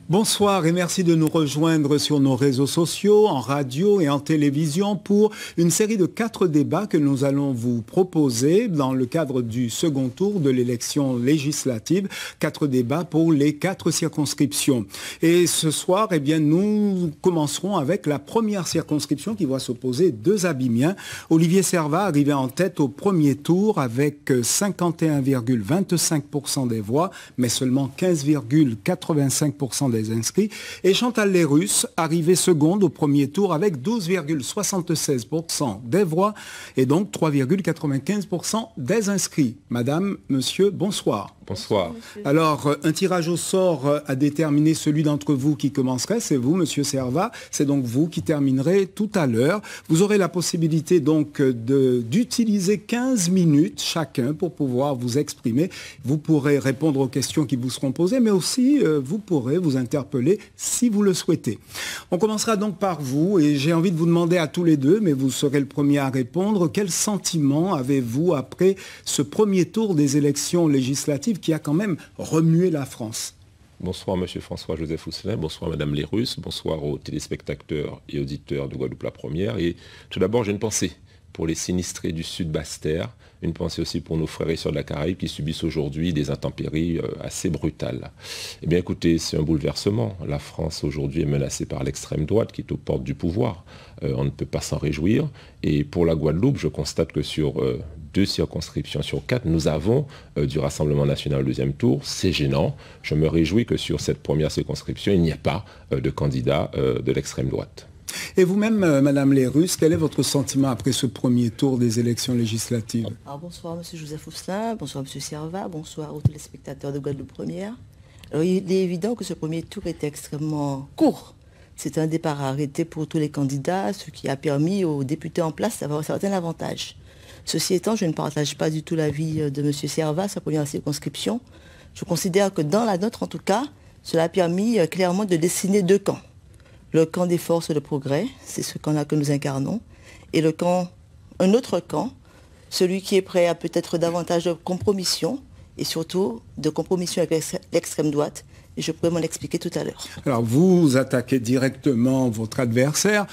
Bonsoir et merci de nous rejoindre sur nos réseaux sociaux, en radio et en télévision pour une série de 4 débats que nous allons vous proposer dans le cadre du second tour de l'élection législative. 4 débats pour les 4 circonscriptions. Et ce soir, eh bien, nous commencerons avec la première circonscription qui va s'opposer 2 Abimiens. Olivier Servat arrivé en tête au premier tour avec 51,25% des voix, mais seulement 15,85% des inscrits. Et Chantal Lérus, arrivée seconde au premier tour avec 12,76% des voix et donc 3,95% des inscrits. Madame, monsieur, bonsoir. Bonsoir. Alors, un tirage au sort a déterminé celui d'entre vous qui commencerait. C'est vous, monsieur Servat. C'est donc vous qui terminerez tout à l'heure. Vous aurez la possibilité donc d'utiliser 15 minutes chacun pour pouvoir vous exprimer. Vous pourrez répondre aux questions qui vous seront posées, mais aussi vous pourrez vous interpeller si vous le souhaitez. On commencera donc par vous et j'ai envie de vous demander à tous les deux, mais vous serez le premier à répondre, quel sentiment avez-vous après ce premier tour des élections législatives qui a quand même remué la France? Bonsoir Monsieur François-Joseph Ousselin, bonsoir Madame Lérus, bonsoir aux téléspectateurs et auditeurs de Guadeloupe la Première. Et tout d'abord, j'ai une pensée pour les sinistrés du Sud Basse-Terre, une pensée aussi pour nos frères et sœurs de la Caraïbe qui subissent aujourd'hui des intempéries assez brutales. Eh bien écoutez, c'est un bouleversement. La France aujourd'hui est menacée par l'extrême droite qui est aux portes du pouvoir. On ne peut pas s'en réjouir. Et pour la Guadeloupe, je constate que sur 2 circonscriptions sur 4, nous avons du Rassemblement national au deuxième tour. C'est gênant. Je me réjouis que sur cette première circonscription, il n'y ait pas de candidat de l'extrême droite. Et vous-même, Madame Lérus, quel est votre sentiment après ce premier tour des élections législatives? Alors, bonsoir Monsieur Joseph Ousselin, bonsoir Monsieur Servat, bonsoir aux téléspectateurs de Guadeloupe Première. Alors, il est évident que ce premier tour était extrêmement court. C'est un départ arrêté pour tous les candidats, ce qui a permis aux députés en place d'avoir un certain avantage. Ceci étant, je ne partage pas du tout l'avis de Monsieur Servat, sa première circonscription. Je considère que dans la nôtre, en tout cas, cela a permis clairement de dessiner 2 camps. Le camp des forces de progrès, c'est ce camp-là que nous incarnons, et un autre camp, celui qui est prêt à peut-être davantage de compromission, et surtout de compromission avec l'extrême droite, et je pourrais m'en expliquer tout à l'heure. Alors vous attaquez directement votre adversaire.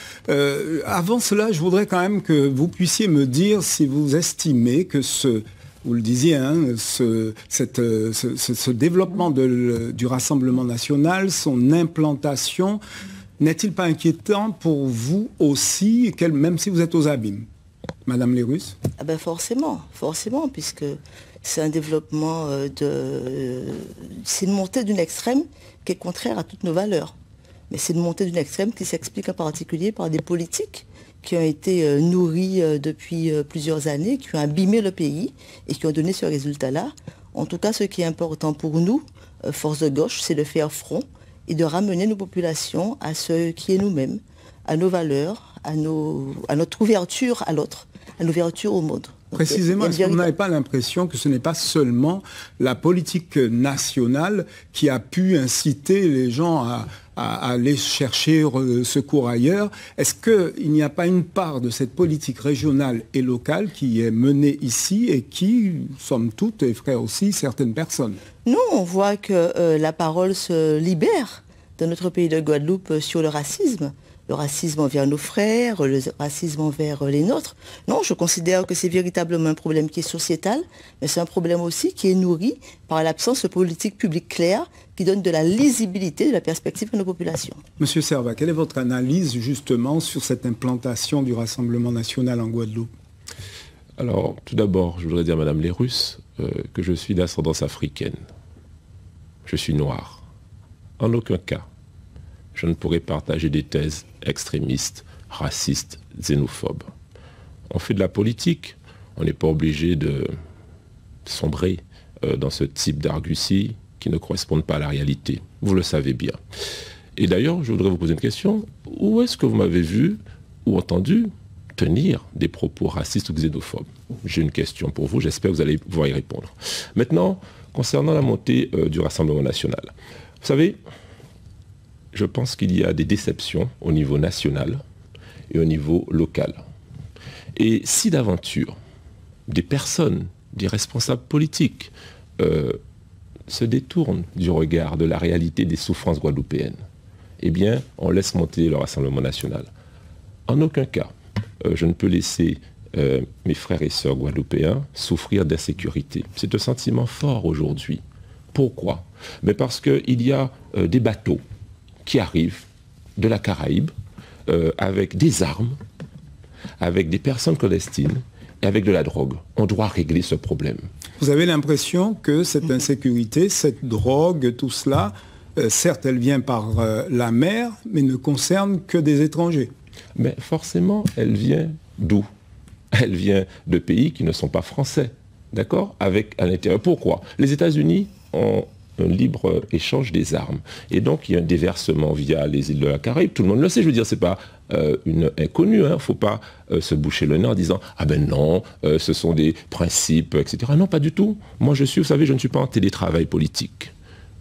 Avant cela, je voudrais quand même que vous puissiez me dire si vous estimez que vous le disiez, hein, ce développement du Rassemblement national, son implantation, n'est-il pas inquiétant pour vous aussi, même si vous êtes aux abîmes? Madame Lérus? Ah ben forcément, puisque c'est un développement c'est une montée d'une extrême qui est contraire à toutes nos valeurs. Mais c'est une montée d'une extrême qui s'explique en particulier par des politiques qui ont été nourries depuis plusieurs années, qui ont abîmé le pays et qui ont donné ce résultat-là. En tout cas, ce qui est important pour nous, force de gauche, c'est de faire front et de ramener nos populations à ce qui est nous-mêmes, à nos valeurs, à notre ouverture à l'autre, à l'ouverture au monde. Précisément, est-ce que vous n'avez pas l'impression que ce n'est pas seulement la politique nationale qui a pu inciter les gens à aller chercher secours ailleurs? Est-ce qu'il n'y a pas une part de cette politique régionale et locale qui est menée ici et qui, somme toute, effraie aussi certaines personnes? Nous, on voit que la parole se libère dans notre pays de Guadeloupe sur le racisme envers nos frères, le racisme envers les nôtres. Non, je considère que c'est véritablement un problème qui est sociétal, mais c'est un problème aussi qui est nourri par l'absence de politique publique claire qui donne de la lisibilité, de la perspective à nos populations. Monsieur Servat, quelle est votre analyse justement sur cette implantation du Rassemblement national en Guadeloupe? Alors, tout d'abord, je voudrais dire à Madame Lérus que je suis d'ascendance africaine. Je suis noir. En aucun cas, je ne pourrais partager des thèses extrémistes, racistes, xénophobes. On fait de la politique, on n'est pas obligé de sombrer dans ce type d'arguties qui ne correspondent pas à la réalité. Vous le savez bien. Et d'ailleurs, je voudrais vous poser une question. Où est-ce que vous m'avez vu ou entendu tenir des propos racistes ou xénophobes? J'ai une question pour vous, j'espère que vous allez pouvoir y répondre. Maintenant, concernant la montée du Rassemblement national. Vous savez, je pense qu'il y a des déceptions au niveau national et au niveau local. Et si d'aventure, des personnes, des responsables politiques, se détourne du regard de la réalité des souffrances guadeloupéennes, eh bien, on laisse monter le Rassemblement national. En aucun cas, je ne peux laisser mes frères et sœurs guadeloupéens souffrir d'insécurité. C'est un sentiment fort aujourd'hui. Pourquoi? Mais parce qu'il y a des bateaux qui arrivent de la Caraïbe avec des armes, avec des personnes clandestines et avec de la drogue. On doit régler ce problème. Vous avez l'impression que cette insécurité, cette drogue, tout cela, certes, elle vient par la mer, mais ne concerne que des étrangers. Mais forcément, elle vient d'où? Elle vient de pays qui ne sont pas français, d'accord? Avec à l'intérieur. Pourquoi? Les États-Unis ont un libre échange des armes. Et donc, il y a un déversement via les îles de la Caraïbe. Tout le monde le sait, je veux dire, c'est pas une inconnue. Il ne faut pas se boucher le nez en disant « Ah ben non, ce sont des principes, etc. » Non, pas du tout. Moi, vous savez, je ne suis pas en télétravail politique.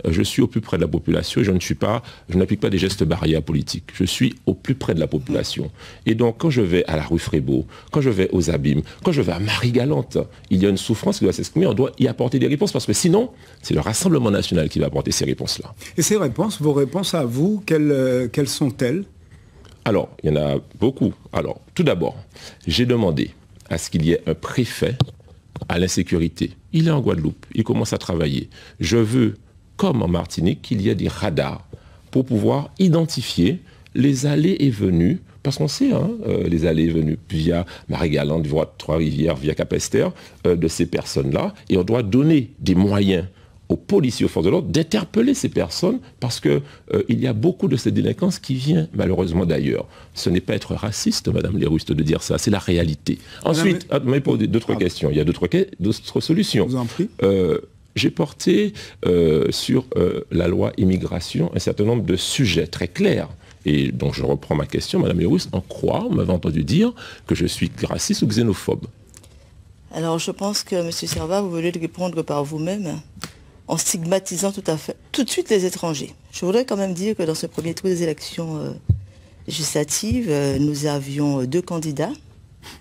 Je suis au plus près de la population et je n'applique pas des gestes barrières politiques. Je suis au plus près de la population. Et donc, quand je vais à la rue Frébeau, quand je vais aux Abîmes, quand je vais à Marie-Galante, il y a une souffrance qui doit s'exprimer. On doit y apporter des réponses parce que sinon, c'est le Rassemblement national qui va apporter ces réponses-là. Et ces réponses, vos réponses à vous, quelles sont-elles? Alors, il y en a beaucoup. Alors, tout d'abord, j'ai demandé à ce qu'il y ait un préfet à l'insécurité. Il est en Guadeloupe, il commence à travailler. Je veux, comme en Martinique, qu'il y ait des radars pour pouvoir identifier les allées et venues, parce qu'on sait, les allées et venues via Marie-Galante, via Trois-Rivières, via Capesterre, de ces personnes-là, et on doit donner des moyens aux policiers, aux forces de l'ordre, d'interpeller ces personnes, parce qu'il y a beaucoup de cette délinquance qui vient malheureusement d'ailleurs. Ce n'est pas être raciste, Madame Lerust, de dire ça, c'est la réalité. Ensuite, mais pour d'autres questions, il y a d'autres solutions. Je vous en prie. J'ai porté sur la loi immigration un certain nombre de sujets très clairs. Et donc je reprends ma question, Madame Lerus, en quoi on m'avait entendu dire que je suis raciste ou xénophobe? Alors je pense que M. Servat, vous venez de répondre par vous-même en stigmatisant tout de suite les étrangers. Je voudrais quand même dire que dans ce premier tour des élections législatives, nous avions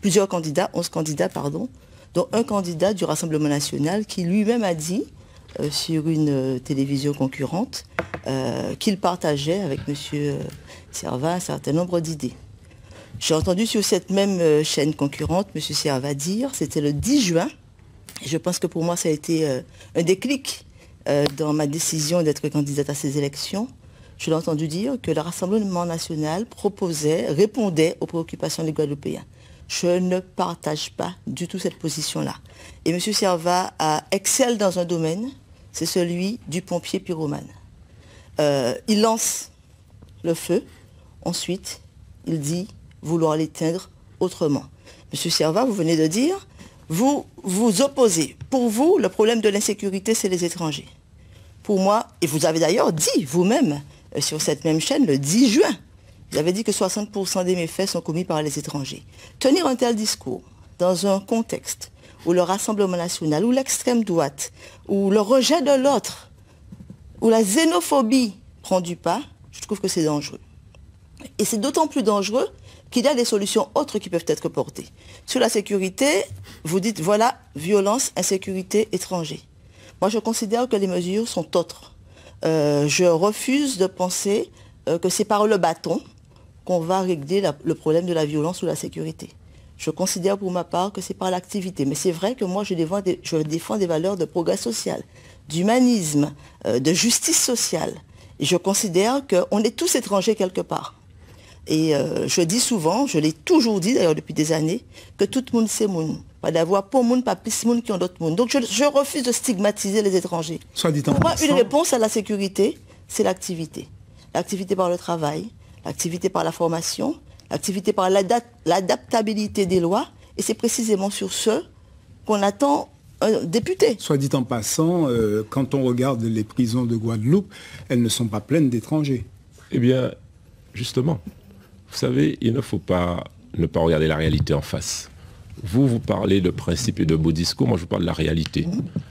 plusieurs candidats, 11 candidats, pardon, dont un candidat du Rassemblement national qui lui-même a dit sur une télévision concurrente qu'il partageait avec M. Servat un certain nombre d'idées. J'ai entendu sur cette même chaîne concurrente M. Servat dire, c'était le 10 juin, et je pense que pour moi ça a été un déclic dans ma décision d'être candidate à ces élections. Je l'ai entendu dire que le Rassemblement national répondait aux préoccupations des Guadeloupéens. Je ne partage pas du tout cette position-là. Et M. Servat excelle dans un domaine, c'est celui du pompier pyromane. Il lance le feu, ensuite il dit vouloir l'éteindre autrement. M. Servat, vous venez de dire, vous vous opposez. Pour vous, le problème de l'insécurité, c'est les étrangers. Pour moi, et vous avez d'ailleurs dit vous-même sur cette même chaîne le 10 juin, vous avez dit que 60% des méfaits sont commis par les étrangers. Tenir un tel discours dans un contexte où le Rassemblement national, où l'extrême droite, où le rejet de l'autre, où la xénophobie prend du pas, je trouve que c'est dangereux. Et c'est d'autant plus dangereux qu'il y a des solutions autres qui peuvent être portées. Sur la sécurité, vous dites, voilà, violence, insécurité, étranger. Moi, je considère que les mesures sont autres. Je refuse de penser que c'est par le bâton qu'on va régler le problème de la violence ou la sécurité. Je considère pour ma part que c'est par l'activité. Mais c'est vrai que moi, je défends des valeurs de progrès social, d'humanisme, de justice sociale. Et je considère qu'on est tous étrangers quelque part. Et je dis souvent, je l'ai toujours dit d'ailleurs depuis des années, que tout le monde c'est moun. Pas d'avoir pour moun, pas plus moun qui ont d'autres moun. Donc je refuse de stigmatiser les étrangers. Pour moi, une réponse à la sécurité, c'est l'activité. L'activité par le travail, l'activité par la formation, l'activité par l'adaptabilité des lois. Et c'est précisément sur ce qu'on attend un député. Soit dit en passant, quand on regarde les prisons de Guadeloupe, elles ne sont pas pleines d'étrangers. Eh bien, justement, vous savez, il ne faut pas ne pas regarder la réalité en face. Vous parlez de principes et de beaux discours, moi je vous parle de la réalité.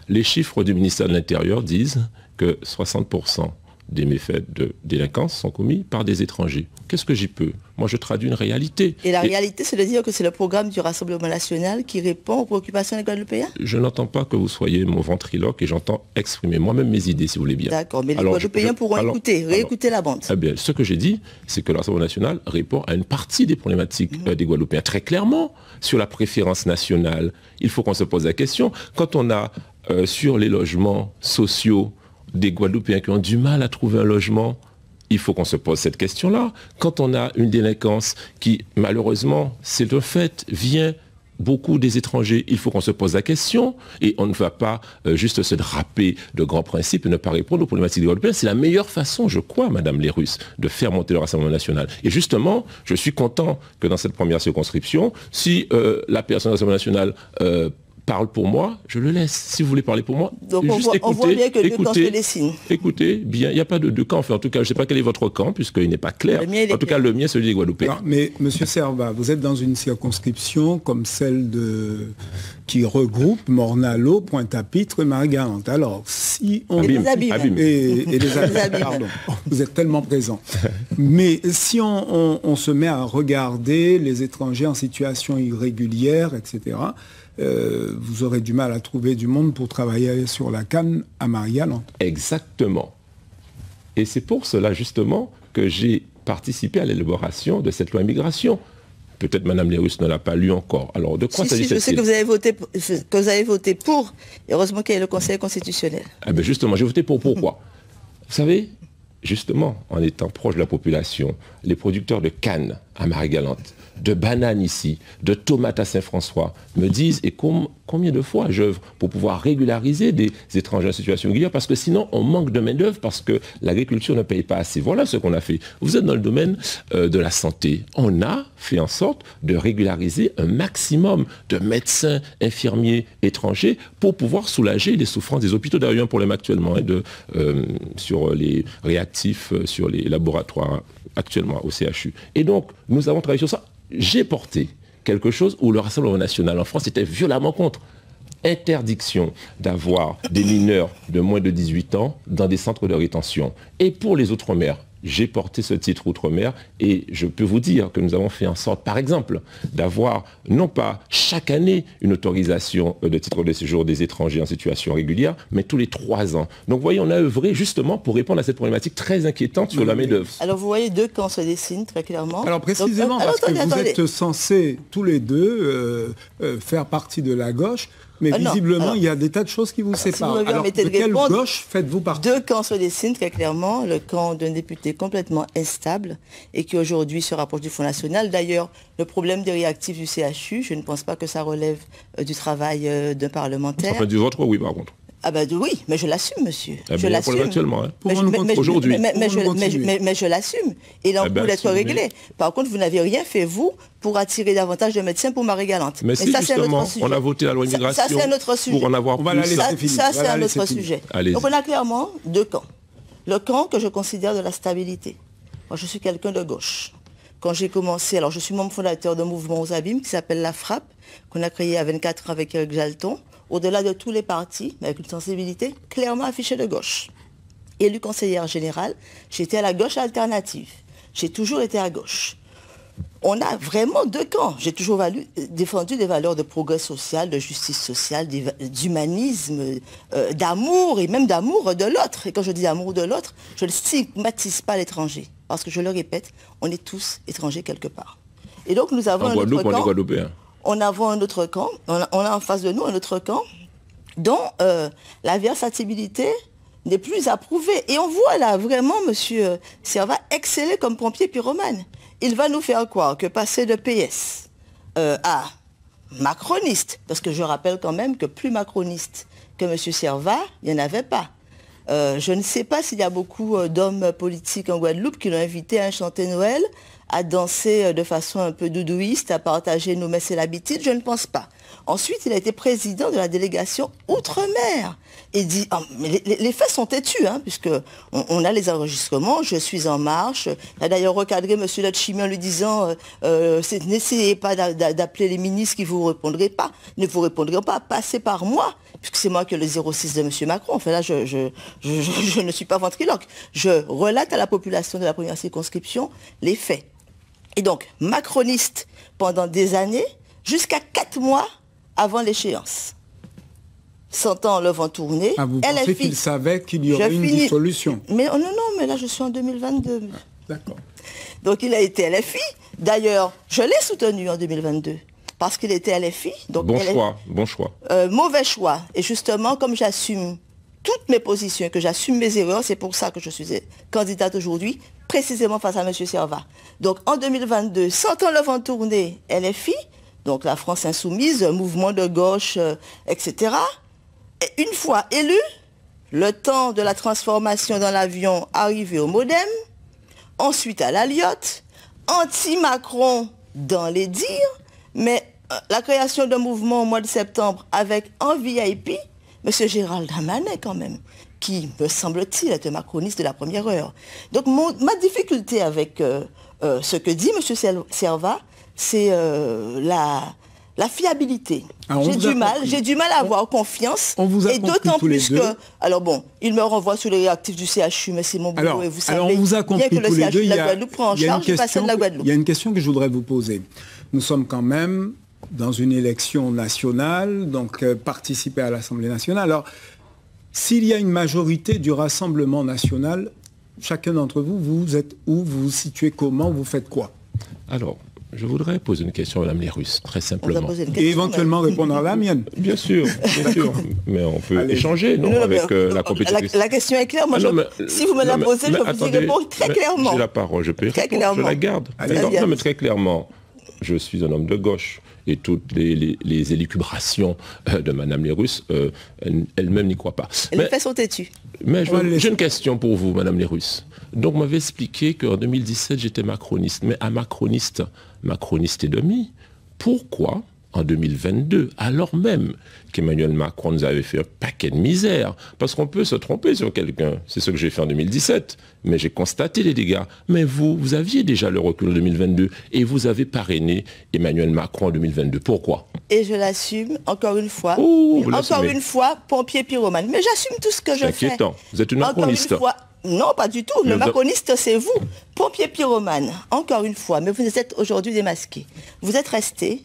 Les chiffres du ministère de l'Intérieur disent que 60% des méfaits de délinquance sont commis par des étrangers. Qu'est-ce que j'y peux? Moi, je traduis une réalité. Et la réalité, c'est de dire que c'est le programme du Rassemblement national qui répond aux préoccupations des Guadeloupéens? Je n'entends pas que vous soyez mon ventriloque et j'entends exprimer moi-même mes idées, si vous voulez bien. D'accord, mais les Guadeloupéens pourront réécouter la bande. Eh bien, ce que j'ai dit, c'est que le Rassemblement national répond à une partie des problématiques des Guadeloupéens. Très clairement, sur la préférence nationale, il faut qu'on se pose la question. Quand on a sur les logements sociaux des Guadeloupéens qui ont du mal à trouver un logement, il faut qu'on se pose cette question-là. Quand on a une délinquance qui, malheureusement, c'est un fait, vient beaucoup des étrangers, il faut qu'on se pose la question et on ne va pas juste se draper de grands principes et ne pas répondre aux problématiques des Guadeloupéens. C'est la meilleure façon, je crois, Madame Lérus, de faire monter le Rassemblement national. Et justement, je suis content que dans cette première circonscription, si la personne du Rassemblement national parle pour moi, je le laisse. Si vous voulez parler pour moi, donc on voit bien que deux camps se dessinent. Écoutez, bien, il n'y a pas de deux camps. Enfin, en tout cas, je ne sais pas quel est votre camp, puisqu'il n'est pas clair. En tout cas, le mien, celui des Guadeloupéens. Mais Monsieur Servat, vous êtes dans une circonscription comme celle qui regroupe Morne-à-l'Eau, Pointe-à-Pitre et Marie-Galante. Alors, si on... Et les Abîmes. Et les Abîmes, pardon. Vous êtes tellement présent. Mais si on se met à regarder les étrangers en situation irrégulière, etc., vous aurez du mal à trouver du monde pour travailler sur la canne à Marie-Galante. Exactement. Et c'est pour cela, justement, que j'ai participé à l'élaboration de cette loi immigration. Peut-être Mme Lérus ne l'a pas lu encore. Alors, de quoi s'agit-il? Je sais que vous avez voté pour. Et heureusement qu'il y a le Conseil constitutionnel. Eh bien, justement, j'ai voté pour pourquoi? Vous savez, justement, en étant proche de la population, les producteurs de canne à Marie-Galante, de bananes ici, de tomates à Saint-François, me disent, et combien de fois j'œuvre pour pouvoir régulariser des étrangers en situation régulière, parce que sinon on manque de main-d'œuvre, parce que l'agriculture ne paye pas assez. Voilà ce qu'on a fait. Vous êtes dans le domaine de la santé. On a fait en sorte de régulariser un maximum de médecins, infirmiers étrangers pour pouvoir soulager les souffrances des hôpitaux. D'ailleurs, il y a un problème actuellement sur les réactifs, sur les laboratoires actuellement au CHU. Et donc, nous avons travaillé sur ça. J'ai porté quelque chose où le Rassemblement national en France était violemment contre. Interdiction d'avoir des mineurs de moins de 18 ans dans des centres de rétention. Et pour les Outre-mer, j'ai porté ce titre Outre-mer et je peux vous dire que nous avons fait en sorte, par exemple, d'avoir non pas chaque année une autorisation de titre de séjour des étrangers en situation régulière, mais tous les 3 ans. Donc vous voyez, on a œuvré justement pour répondre à cette problématique très inquiétante sur la main-d'œuvre. Alors vous voyez deux camps se dessinent très clairement. Alors précisément, parce que vous êtes censés tous les deux faire partie de la gauche. Mais visiblement, il y a des tas de choses qui vous séparent. Alors, de quelle gauche faites-vous partie? Deux camps se dessinent très clairement. Le camp d'un député complètement instable et qui aujourd'hui se rapproche du Front National. D'ailleurs, le problème des réactifs du CHU, je ne pense pas que ça relève du travail d'un parlementaire. Ça fait du vôtre, oui, par contre. Ah ben oui, mais je l'assume, monsieur. Je l'assume. Actuellement, hein. Aujourd'hui. Mais je l'assume. Il en cours d'être réglé. Par contre, vous n'avez rien fait, vous, pour attirer davantage de médecins pour Marie-Galante. Mais si, ça, justement, on a voté la loi immigration ça, c'est un autre sujet. Pour en avoir plus. Ça, c'est un autre sujet. Donc on a clairement deux camps. Le camp que je considère de la stabilité. Moi, je suis quelqu'un de gauche. Quand j'ai commencé, alors je suis membre fondateur d'un mouvement aux Abîmes qui s'appelle La Frappe, qu'on a créé à 24 ans avec Eric Jalton. Au-delà de tous les partis, mais avec une sensibilité clairement affichée de gauche. Élue conseillère générale, j'étais à la gauche alternative. J'ai toujours été à gauche. On a vraiment deux camps. J'ai toujours défendu des valeurs de progrès social, de justice sociale, d'humanisme, d'amour et même d'amour de l'autre. Et quand je dis amour de l'autre, je ne stigmatise pas l'étranger. Parce que je le répète, on est tous étrangers quelque part. Et donc nous avons un autre camp. On a un autre camp, on a en face de nous un autre camp dont la versatilité n'est plus approuvée. Et on voit là vraiment M. Servat exceller comme pompier pyromane. Il va nous faire croire que passer de PS à macroniste, parce que je rappelle quand même que plus macroniste que M. Servat, il n'y en avait pas. Je ne sais pas s'il y a beaucoup d'hommes politiques en Guadeloupe qui l'ont invité à un chanter Noël à danser de façon un peu doudouiste, à partager nos messes et l'habitude, je ne pense pas. Ensuite, il a été président de la délégation Outre-mer. Et dit, mais les faits sont têtus, hein, puisque on a les enregistrements, je suis en marche. Il a d'ailleurs recadré M. Letchimy en lui disant, n'essayez pas d'appeler les ministres qui ne vous répondraient pas, passez par moi, puisque c'est moi qui ai le 06 de M. Macron. Enfin là, je ne suis pas ventriloque. Je relate à la population de la première circonscription les faits. Et donc, macroniste pendant des années, jusqu'à 4 mois avant l'échéance. Sentant le vent tourner, vous pensez qu'il savait qu'il y aurait une dissolution? Mais non, mais là je suis en 2022. D'accord. Donc il a été LFI. D'ailleurs, je l'ai soutenu en 2022. Parce qu'il était LFI. Donc bon choix. Mauvais choix. Et justement, comme j'assume toutes mes positions, que j'assume mes erreurs, c'est pour ça que je suis candidate aujourd'hui, précisément face à M. Servat. Donc en 2022, sentant le vent tourner, LFI, donc la France Insoumise, mouvement de gauche, etc. Et une fois élu, le temps de la transformation dans l'avion arrivé au modem, ensuite à l'Aliotte, anti-Macron dans les dires, mais la création d'un mouvement au mois de septembre avec en VIP, M. Gérald Darmanin quand même, qui, me semble-t-il, est un macroniste de la première heure. Donc ma difficulté avec ce que dit M. Servat, c'est la fiabilité. J'ai du mal à avoir confiance. On vous a et d'autant plus que... Alors bon, il me renvoie sur les réactifs du CHU, mais c'est mon boulot et vous savez, on vous a compris bien que le tous les CHU deux, de la Guadeloupe prend en charge le bassin de la Guadeloupe. Il y a une question que je voudrais vous poser. Nous sommes quand même dans une élection nationale, donc participer à l'Assemblée nationale. Alors, s'il y a une majorité du Rassemblement national, chacun d'entre vous, vous êtes où, vous vous situez comment, vous faites quoi? Alors, je voudrais poser une question à Mme Lérus, très simplement. Et éventuellement répondre à la mienne. Bien sûr, mais on peut échanger, non, avec la compétition. La question est claire. Moi, si vous me la posez, je vous y réponds très clairement. J'ai la parole, je peux y répondre, je la garde. Non, mais très clairement, je suis un homme de gauche. Et toutes les élucubrations de Mme Lérus, elle-même n'y croit pas. Les faits sont têtus. Mais j'ai une question pour vous, Mme Lérus. Donc, vous m'avez expliqué qu'en 2017, j'étais macroniste. Mais un macroniste et demi, pourquoi, en 2022, alors même qu'Emmanuel Macron nous avait fait un paquet de misère, parce qu'on peut se tromper sur quelqu'un, c'est ce que j'ai fait en 2017, mais j'ai constaté les dégâts. Mais vous aviez déjà le recul en 2022 et vous avez parrainé Emmanuel Macron en 2022. Pourquoi? Et je l'assume, encore une fois. Encore une fois, pompier pyromane. Mais j'assume tout ce que je fais. C'est inquiétant. Vous êtes une macroniste. Non, pas du tout. Le macroniste, c'est vous. Pompier pyromane, encore une fois. Mais vous êtes aujourd'hui démasqué. Vous êtes resté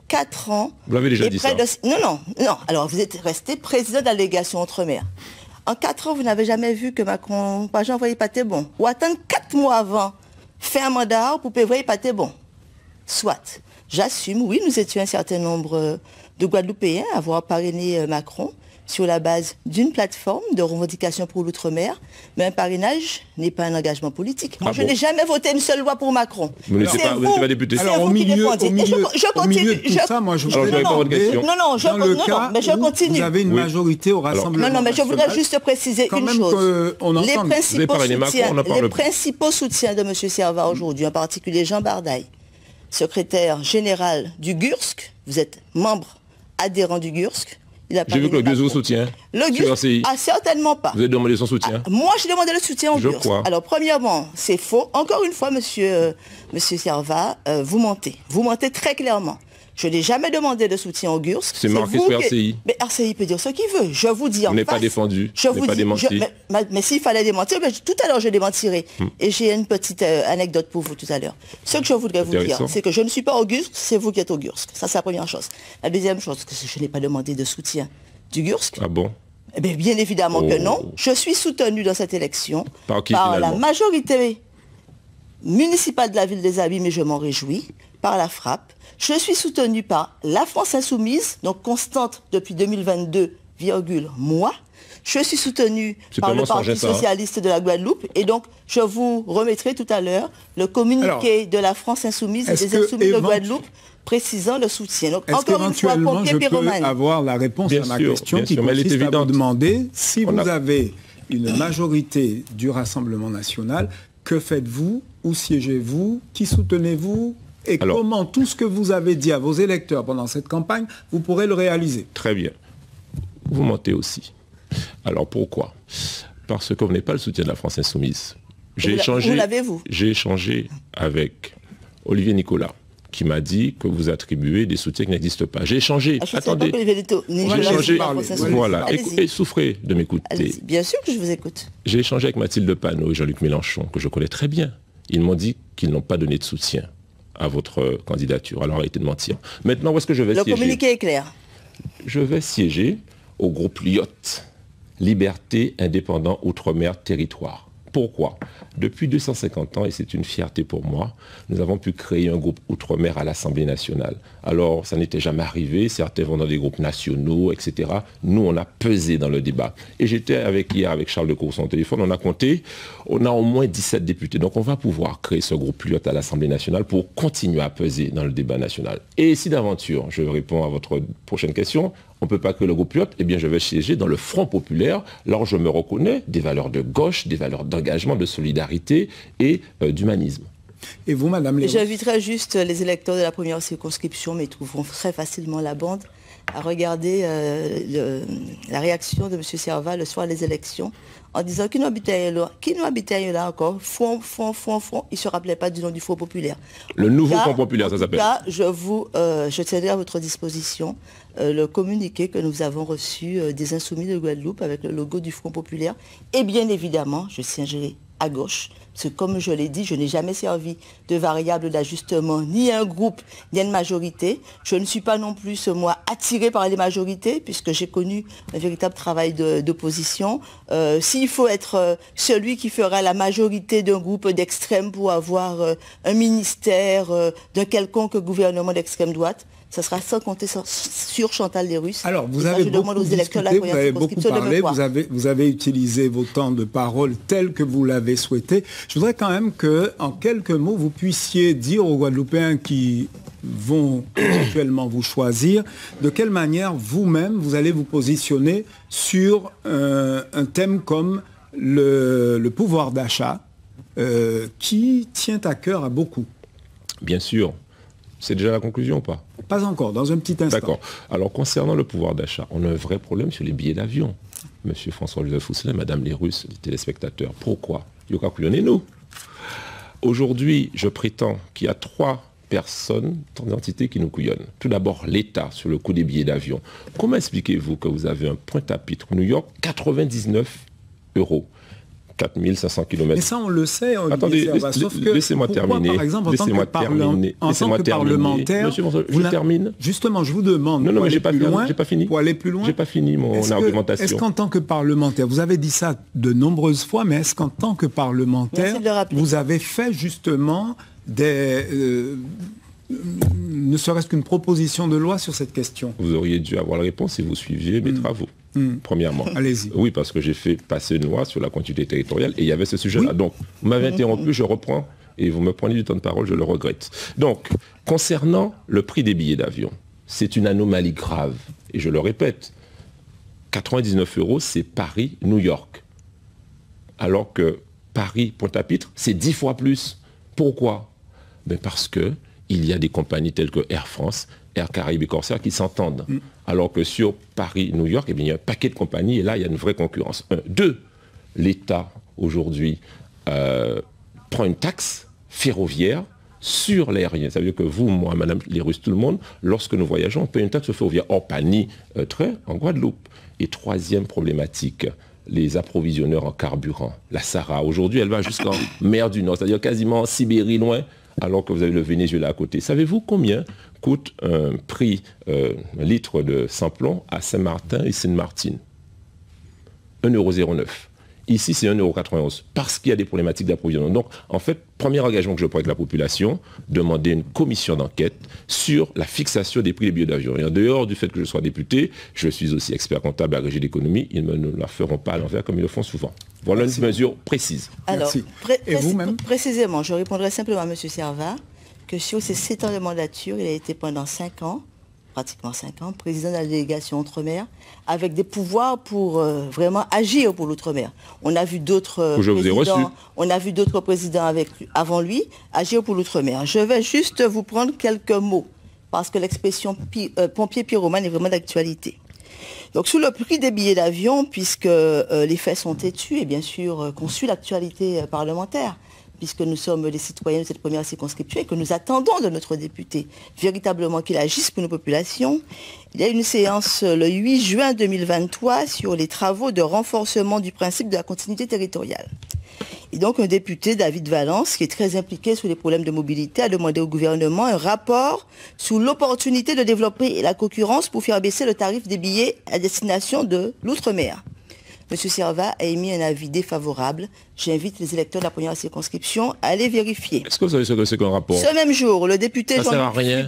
4 ans. Vous l'avez déjà dit ça. Non. Alors, vous êtes resté président de la délégation Outre-mer. En 4 ans, vous n'avez jamais vu que Macron n'a jamais envoyé pâté bon. Ou attendre 4 mois avant, faire un mandat pour envoyer pâté bon. Soit. J'assume, oui, nous étions un certain nombre de Guadeloupéens à avoir parrainé Macron sur la base d'une plateforme de revendication pour l'outre-mer, mais un parrainage n'est pas un engagement politique. Moi, je n'ai jamais voté une seule loi pour Macron. Vous n'êtes pas député. Alors, au milieu de tout ça, moi, je voudrais je continue. Vous avez une majorité au Rassemblement national. Non, mais je voudrais juste préciser une chose. Les principaux soutiens de M. Servat aujourd'hui, en particulier Jean Bardaille, secrétaire général du GURSC, vous êtes membre adhérent du GURSC. J'ai vu que le GURSC vous soutient. Le GURSC, certainement pas. Vous avez demandé son soutien? Moi, j'ai demandé le soutien au GURSC. Alors, premièrement, c'est faux. Encore une fois, monsieur Servat, vous mentez. Vous mentez très clairement. Je n'ai jamais demandé de soutien au GURSC. C'est marqué sur RCI. Mais RCI peut dire ce qu'il veut. Je vous dis en face. Vous n'êtes pas défendu. Je vous pas démenti. Mais s'il fallait démentir, tout à l'heure je démentirai. Et j'ai une petite anecdote pour vous tout à l'heure. Ce que je voudrais vous dire, c'est que je ne suis pas au GURSC, c'est vous qui êtes au GURSC. Ça, c'est la première chose. La deuxième chose, c'est que je n'ai pas demandé de soutien du GURSC. Ah bon? Eh bien évidemment que non. Je suis soutenu dans cette élection par la majorité municipale de la ville des Abîmes, et je m'en réjouis, par la frappe. Je suis soutenu par la France Insoumise, donc constante depuis 2022, moi. Je suis soutenu par le Parti socialiste de la Guadeloupe. Et donc, je vous remettrai tout à l'heure le communiqué de la France Insoumise et des Insoumis de Guadeloupe précisant le soutien. Donc, encore une fois, pompier pyromane. Je peux avoir la réponse à ma question qui consiste à vous demander si vous avez une majorité du Rassemblement national, Que faites-vous? Où siégez-vous? Qui soutenez-vous? Et comment tout ce que vous avez dit à vos électeurs pendant cette campagne, vous pourrez le réaliser? Très bien. Vous mentez aussi. Alors pourquoi? Parce que vous n'avez pas le soutien de la France Insoumise. Où l'avez-vous? J'ai échangé avec Olivier Nicolas, qui m'a dit que vous attribuez des soutiens qui n'existent pas. J'ai échangé. Attendez. J'ai échangé. Voilà. Et souffrez de m'écouter. Bien sûr que je vous écoute. J'ai échangé avec Mathilde Panot et Jean-Luc Mélenchon, que je connais très bien. Ils m'ont dit qu'ils n'ont pas donné de soutien à votre candidature. Alors arrêtez de mentir. Maintenant, où est-ce que je vais siéger? Le communiqué est clair. Je vais siéger au groupe LIOT, Liberté, Indépendant, Outre-mer, Territoire. Pourquoi? Depuis 250 ans, et c'est une fierté pour moi, nous avons pu créer un groupe Outre-mer à l'Assemblée nationale. Alors, ça n'était jamais arrivé, certains vont dans des groupes nationaux, etc. Nous, on a pesé dans le débat. Et j'étais hier avec Charles de Courson au téléphone, on a compté, on a au moins 17 députés. Donc, on va pouvoir créer ce groupe LIOT à l'Assemblée nationale pour continuer à peser dans le débat national. Et si d'aventure, je réponds à votre prochaine question, on ne peut pas créer le groupe LIOT, eh bien je vais siéger dans le Front populaire, là où je me reconnais des valeurs de gauche, des valeurs d'engagement, de solidarité et d'humanisme. Et vous, Madame Léroux? J'inviterai juste les électeurs de la première circonscription, mais ils trouveront très facilement la bande, à regarder la réaction de M. Servat le soir des élections, en disant qui nous habitait là encore, front, il ne se rappelait pas du nom du Front populaire. Le nouveau Front populaire, ça s'appelle. Là, je tiendrai à votre disposition le communiqué que nous avons reçu des Insoumis de Guadeloupe avec le logo du Front populaire. Et bien évidemment, je siégerai à gauche. Parce que comme je l'ai dit, je n'ai jamais servi de variable d'ajustement, ni un groupe, ni une majorité. Je ne suis pas non plus, moi, attiré par les majorités, puisque j'ai connu un véritable travail d'opposition. S'il faut être celui qui fera la majorité d'un groupe d'extrême pour avoir un ministère d'un quelconque gouvernement d'extrême droite, ça sera sans compter sur Chantal Lérusse. Alors, vous avez beaucoup discuté, vous avez beaucoup parlé, vous avez utilisé vos temps de parole tels que vous l'avez souhaité. Je voudrais quand même qu'en quelques mots, vous puissiez dire aux Guadeloupéens qui vont éventuellement vous choisir, de quelle manière vous-même, vous allez vous positionner sur un thème comme le pouvoir d'achat, qui tient à cœur à beaucoup. Bien sûr. C'est déjà la conclusion ou pas? Pas encore, dans un petit instant. D'accord. Alors, concernant le pouvoir d'achat, on a un vrai problème sur les billets d'avion. Monsieur François-Joseph Fousselin, Madame Lérusse, les téléspectateurs. Pourquoi? Yoka nous. Aujourd'hui, je prétends qu'il y a 3 personnes, 3 entités qui nous couillonnent. Tout d'abord, l'État sur le coût des billets d'avion. Comment expliquez-vous que vous avez un Pointe-à-Pitre New York, 99 €? 4500 km. Mais ça, on le sait. Attendez, laissez-moi terminer. Par exemple, en tant que parlementaire, Monsieur François, je termine. Justement, je vous demande. Non, mais j'ai pas fini. Pour aller plus loin. J'ai pas fini mon argumentation. Est-ce qu'en tant que parlementaire, vous avez dit ça de nombreuses fois, mais est-ce qu'en tant que parlementaire, vous avez fait justement ne serait-ce qu'une proposition de loi sur cette question? Vous auriez dû avoir la réponse si vous suiviez mes travaux. Premièrement. Allez-y. Oui, parce que j'ai fait passer une loi sur la continuité territoriale et il y avait ce sujet-là. Oui. Donc, vous m'avez interrompu, je reprends et vous me prenez du temps de parole, je le regrette. Donc, concernant le prix des billets d'avion, c'est une anomalie grave. Et je le répète, 99 €, c'est Paris-New York. Alors que Paris-Pointe-à-Pitre, c'est 10 fois plus. Pourquoi? Ben parce que il y a des compagnies telles que Air France, Air Caraïbes et Corsair qui s'entendent. Alors que sur Paris-New York, eh bien, il y a un paquet de compagnies et là, il y a une vraie concurrence. 1. 2. L'État, aujourd'hui, prend une taxe ferroviaire sur l'aérien. Ça veut dire que vous, moi, Madame Lérusse, tout le monde, lorsque nous voyageons, on paye une taxe ferroviaire. Or, pas ni train en Guadeloupe. Et 3e problématique, les approvisionneurs en carburant. La Sahara, aujourd'hui, elle va jusqu'en mer du Nord, c'est-à-dire quasiment en Sibérie, loin, alors que vous avez le Venezuela à côté. Savez-vous combien coûte un prix, un litre de sans-plomb à Saint-Martin et Sainte-Martine? 1,09 €. Ici, c'est 1,91 €, parce qu'il y a des problématiques d'approvisionnement. Donc, en fait, premier engagement que je prends avec la population, demander une commission d'enquête sur la fixation des prix des billets d'avion. Et en dehors du fait que je sois député, je suis aussi expert comptable agrégé d'économie. Ils ne la feront pas à l'envers comme ils le font souvent. Voilà une mesure précise. Alors, et vous-même? Précisément, je répondrai simplement à M. Servat que sur ces 7 ans de mandature, il a été pendant 5 ans pratiquement 5 ans, président de la délégation Outre-mer, avec des pouvoirs pour vraiment agir pour l'Outre-mer. On a vu d'autres présidents avant lui agir pour l'Outre-mer. Je vais juste vous prendre quelques mots, parce que l'expression pompier pyromane est vraiment d'actualité. Donc sous le prix des billets d'avion, puisque les faits sont têtus, et bien sûr qu'on suit l'actualité parlementaire, puisque nous sommes les citoyens de cette première circonscription et que nous attendons de notre député véritablement qu'il agisse pour nos populations. Il y a une séance le 8 juin 2023 sur les travaux de renforcement du principe de la continuité territoriale. Et donc un député, David Valence, qui est très impliqué sur les problèmes de mobilité, a demandé au gouvernement un rapport sur l'opportunité de développer la concurrence pour faire baisser le tarif des billets à destination de l'outre-mer. M. Servat a émis un avis défavorable. J'invite les électeurs de la première circonscription à aller vérifier. Est-ce que vous savez ce que c'est qu'un rapport? Ce même jour, le député Ça sert à rien.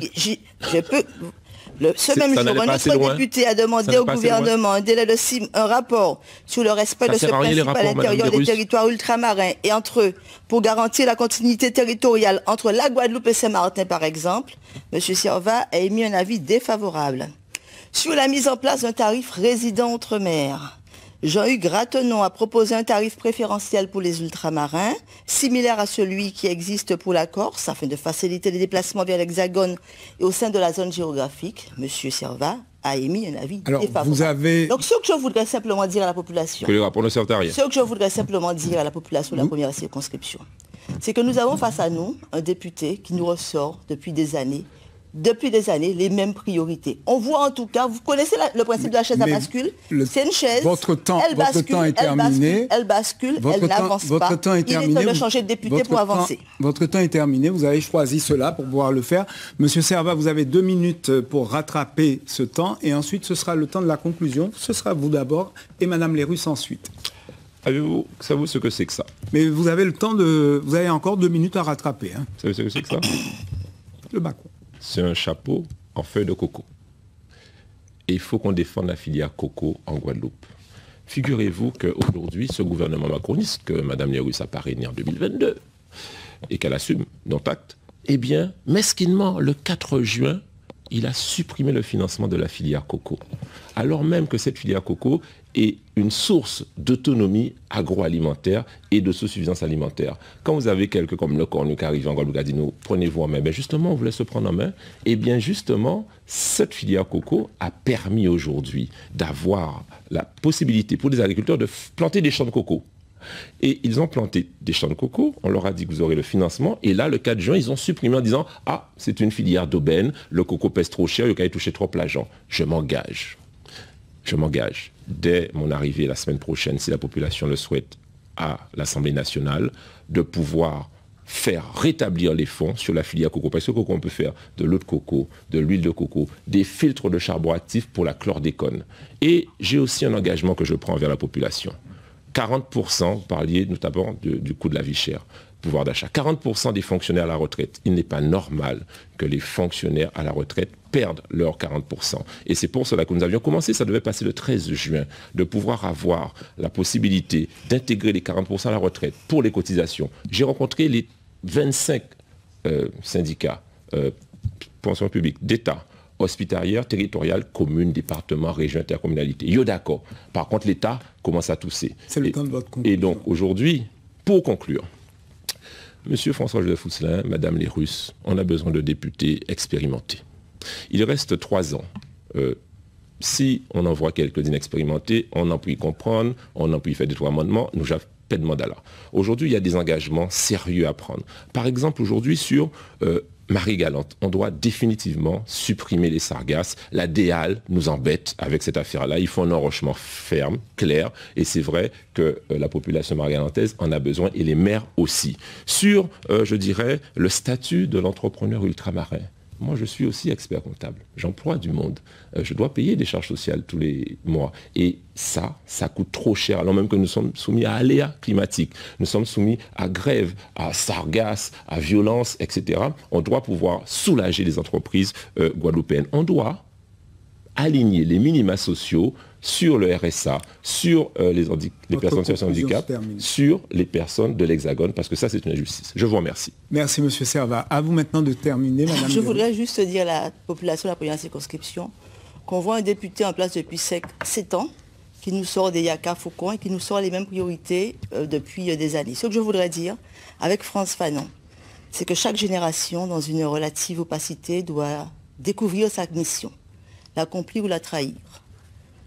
Ce même jour, un autre député a demandé au gouvernement un rapport sur le respect de ce principe à l'intérieur des territoires ultramarins et entre eux pour garantir la continuité territoriale entre la Guadeloupe et Saint-Martin, par exemple. M. Servat a émis un avis défavorable. Sur la mise en place d'un tarif résident outre-mer, Jean-Hugues Ratenon a proposé un tarif préférentiel pour les ultramarins, similaire à celui qui existe pour la Corse, afin de faciliter les déplacements vers l'Hexagone et au sein de la zone géographique. Monsieur Servat a émis un avis défavorable. Donc ce que je voudrais simplement dire à la population... Que les rapports ne servent à rien. Ce que je voudrais simplement dire à la population de la première circonscription, c'est que nous avons face à nous un député qui nous ressort depuis des années les mêmes priorités. On voit en tout cas, vous connaissez le principe de la chaise à bascule. C'est une chaise, votre temps est terminé. Elle bascule, elle n'avance pas. Votre temps est terminé. Il est temps de changer de député pour avancer. Votre temps est terminé, vous avez choisi cela pour pouvoir le faire. Monsieur Servat, vous avez 2 minutes pour rattraper ce temps et ensuite ce sera le temps de la conclusion. Ce sera vous d'abord et Madame Lérus ensuite. Savez-vous ce que c'est que ça? Mais vous avez le temps de... Vous avez encore 2 minutes à rattraper. Hein. Vous savez ce que c'est que ça? Le Macron. C'est un chapeau en feuille de coco. Et il faut qu'on défende la filière coco en Guadeloupe. Figurez-vous qu'aujourd'hui, ce gouvernement macroniste, que Mme Lérus a parrainé en 2022, et qu'elle assume, dont acte, eh bien, mesquinement, le 4 juin, il a supprimé le financement de la filière coco. Alors même que cette filière coco est une source d'autonomie agroalimentaire et de suffisance alimentaire. Quand vous avez quelques comme le Cornu qui arrive en Guadeloupe, dit nous prenez-vous en main. Ben justement, on voulait se prendre en main. Et bien justement, cette filière coco a permis aujourd'hui d'avoir la possibilité pour les agriculteurs de planter des champs de coco. Et ils ont planté des champs de coco, on leur a dit que vous aurez le financement, et là, le 4 juin, ils ont supprimé en disant « Ah, c'est une filière d'aubaine, le coco pèse trop cher, il y a touché trop l'argent. » Je m'engage, dès mon arrivée la semaine prochaine, si la population le souhaite, à l'Assemblée nationale, de pouvoir faire rétablir les fonds sur la filière coco. Parce que coco, on peut faire de l'eau de coco, de l'huile de coco, des filtres de charbon actif pour la chlordécone. Et j'ai aussi un engagement que je prends envers la population. 40%, vous parliez notamment du coût de la vie chère, pouvoir d'achat. 40% des fonctionnaires à la retraite. Il n'est pas normal que les fonctionnaires à la retraite perdent leurs 40%. Et c'est pour cela que nous avions commencé, ça devait passer le 13 juin, de pouvoir avoir la possibilité d'intégrer les 40% à la retraite pour les cotisations. J'ai rencontré les 25 syndicats, pensions publiques, d'État, hospitalière, territoriale, commune, département, région, intercommunalité. Yo d'accord. Par contre, l'État commence à tousser. C'est le temps de votre conclusion. Et donc, aujourd'hui, pour conclure, Monsieur François-Joseph Fousselin, Madame Lérus, on a besoin de députés expérimentés. Il reste 3 ans. Si on envoie quelques inexpérimentés, on en peut y comprendre, on en peut y faire des 3 amendements, nous avons pas de mandat là. Aujourd'hui, il y a des engagements sérieux à prendre. Par exemple, aujourd'hui, sur Marie-Galante, on doit définitivement supprimer les sargasses. La DEAL nous embête avec cette affaire-là. Il faut un enrochement ferme, clair, et c'est vrai que la population marie-galantaise en a besoin, et les maires aussi. Sur, je dirais, le statut de l'entrepreneur ultramarin. Moi, je suis aussi expert comptable. J'emploie du monde. Je dois payer des charges sociales tous les mois. Et ça coûte trop cher. Alors même que nous sommes soumis à aléas climatiques. Nous sommes soumis à grève, à sargasses, à violence, etc. On doit pouvoir soulager les entreprises guadeloupéennes. On doit aligner les minima sociaux sur le RSA, sur les personnes en situation de handicap, sur les personnes de l'Hexagone, parce que ça, c'est une injustice. Je vous remercie. Merci, M. Servat. À vous maintenant de terminer, Madame. Je voudrais juste dire à la population de la première circonscription qu'on voit un député en place depuis 7 ans, qui nous sort des Yaka Faucon et qui nous sort les mêmes priorités depuis des années. Ce que je voudrais dire avec Frantz Fanon, c'est que chaque génération, dans une relative opacité, doit découvrir sa mission, l'accomplir ou la trahir.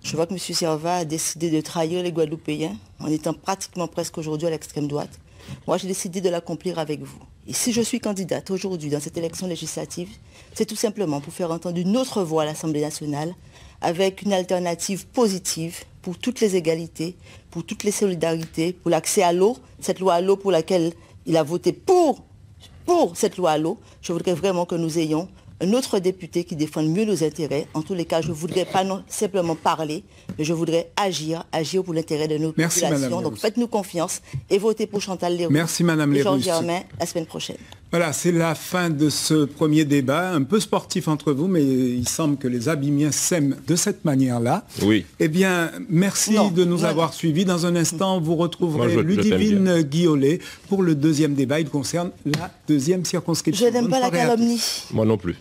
Je vois que M. Servat a décidé de trahir les Guadeloupéens en étant pratiquement presque aujourd'hui à l'extrême droite. Moi, j'ai décidé de l'accomplir avec vous. Et si je suis candidate aujourd'hui dans cette élection législative, c'est tout simplement pour faire entendre une autre voix à l'Assemblée nationale avec une alternative positive pour toutes les égalités, pour toutes les solidarités, pour l'accès à l'eau, cette loi à l'eau pour laquelle il a voté pour cette loi à l'eau. Je voudrais vraiment que nous ayons un autre député qui défende mieux nos intérêts. En tous les cas, je ne voudrais pas non simplement parler, mais je voudrais agir pour l'intérêt de nos populations. Donc faites-nous confiance et votez pour Chantal Leroux. Merci Madame Leroux. Et Georges Germain la semaine prochaine. Voilà, c'est la fin de ce premier débat, un peu sportif entre vous, mais il semble que les Abimiens s'aiment de cette manière-là. Oui. Eh bien, merci de nous avoir suivis. Dans un instant, vous retrouverez Ludivine Guiolet pour le deuxième débat. Il concerne la deuxième circonscription. Je n'aime pas la calomnie. Moi non plus.